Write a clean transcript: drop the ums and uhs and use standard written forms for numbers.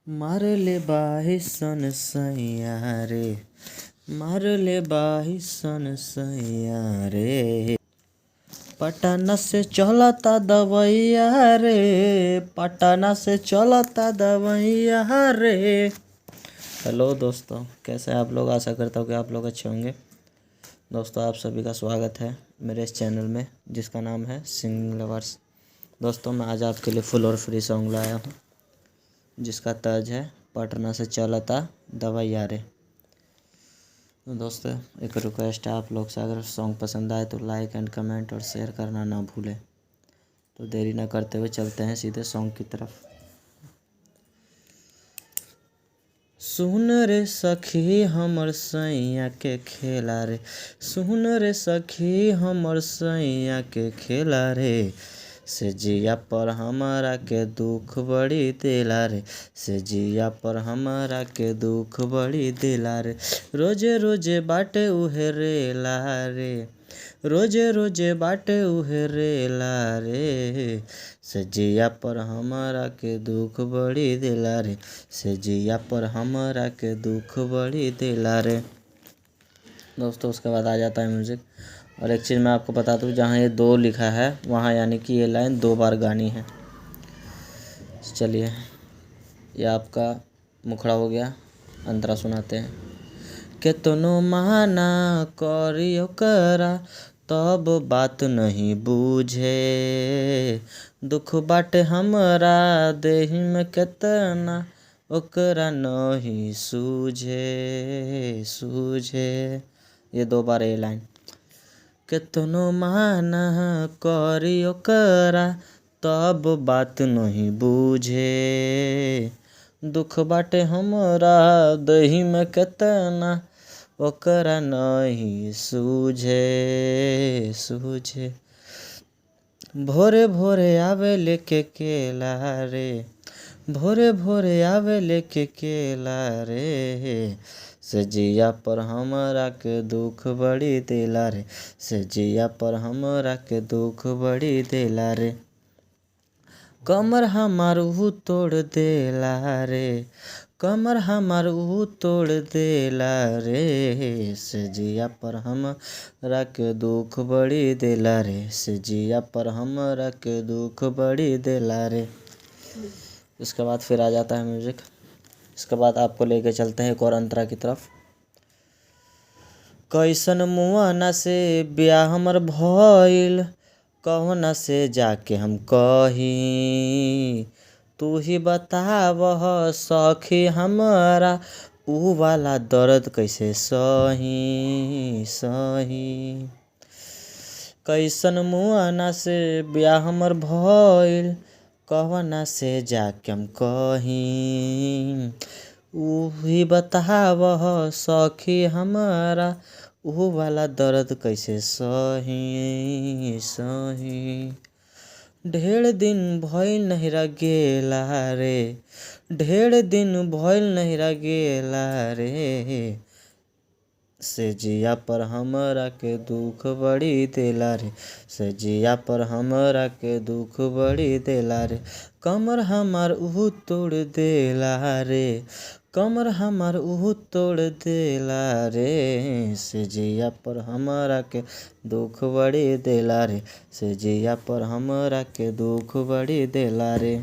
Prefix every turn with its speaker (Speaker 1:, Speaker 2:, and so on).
Speaker 1: मार ले बाहिसन सैया रे, मार ले बाहिसन सैया रे, पटना से चलता दवैया रे, पटना से चलता दवैया रे। हेलो दोस्तों, कैसे हैं आप लोग। आशा करता हूँ कि आप लोग अच्छे होंगे। दोस्तों, आप सभी का स्वागत है मेरे इस चैनल में जिसका नाम है सिंगिंग लवर्स। दोस्तों, मैं आज आपके लिए फुल और फ्री सॉन्ग लाया हूँ जिसका तर्ज है पटना से चलता दवैया रे। तो दोस्तों, एक रिक्वेस्ट है आप लोग से, अगर सॉन्ग पसंद आए तो लाइक एंड कमेंट और शेयर करना ना भूलें। तो देरी ना करते हुए चलते हैं सीधे सॉन्ग की तरफ। सुन रे सखी हमर सैया के खेला रे, सुन रे सखी हमर सैया के खेला रे, से जिया पर हमारा के दुख बड़ी दिला रे, से जिया पर हमारा के दुख बड़ी दिला रे, रोजे रोजे बाटे उहे रेला रे, रोजे रोजे बाटे उहे रेला रे, से जिया पर हमारा के दुख बड़ी दिला रे, से जिया पर हमारा के दुख बड़ी दिला रे। दोस्तों, उसके बाद आ जाता है म्यूज़िक। और एक चीज़ मैं आपको बता दूं, जहाँ ये 2 लिखा है वहाँ यानी कि ये लाइन 2 बार गानी है। चलिए, ये आपका मुखड़ा हो गया, अंतरा सुनाते हैं। केतनो माना करियो करा तब बात नहीं बूझे, दुख बाटे हमरा देहि में केतना ओकरा नहीं सूझे सूझे। ये 2 बार ये लाइन। केतनो माना करियो करा तब बात नहीं बूझे, दुख बाटे हमरा देहि में केतना ओकरा नहीं सूझे सूझे। भोरे भोरे आवे लेके केला रे, भोरे भोरे आवे लेके केला रे, से जिया पर हमरा के दुख बड़ी दिला रे, से जिया पर हमरा के दुख बड़ी दिला रे, कमर हमार ऊ तोड़ देला रे, कमर हमार ऊ तोड़ देला रे, से जिया पर हमरा के दुख बड़ी दिला रे, से जिया पर हमरा के दुख बड़ी दिला रे। इसके बाद फिर आ जाता है म्यूज़िक। इसके बाद आपको लेके चलते हैं एक और अंतरा की तरफ। कैसन मुआना से ब्याह हमर भइल, कहुना से जाके हम कही, तू ही बतावह सखी हमरा ऊ वाला दर्द कैसे सही सही। कैसन मुआना से ब्याह हमर भइल, कहना से जाके हम कही, ऊ ही बतावह सखी हमरा ऊ वाला दर्द कैसे सही सही। ढेर दिन भइल नहिरा गेला रे, ढेर दिन भइल नहिरा गेला रे, से जिया पर हमरा के दुख बड़ी दिला रे, से जिया पर हमरा के दुख बड़ी दिला रे, कमर हमार ऊ तोड़ देला रे, कमर हमार ऊ तोड़ देला रे, से जिया पर हमरा के दुख बड़ी दिला रे, से जिया पर हमरा के दुख बड़ी दिला रे।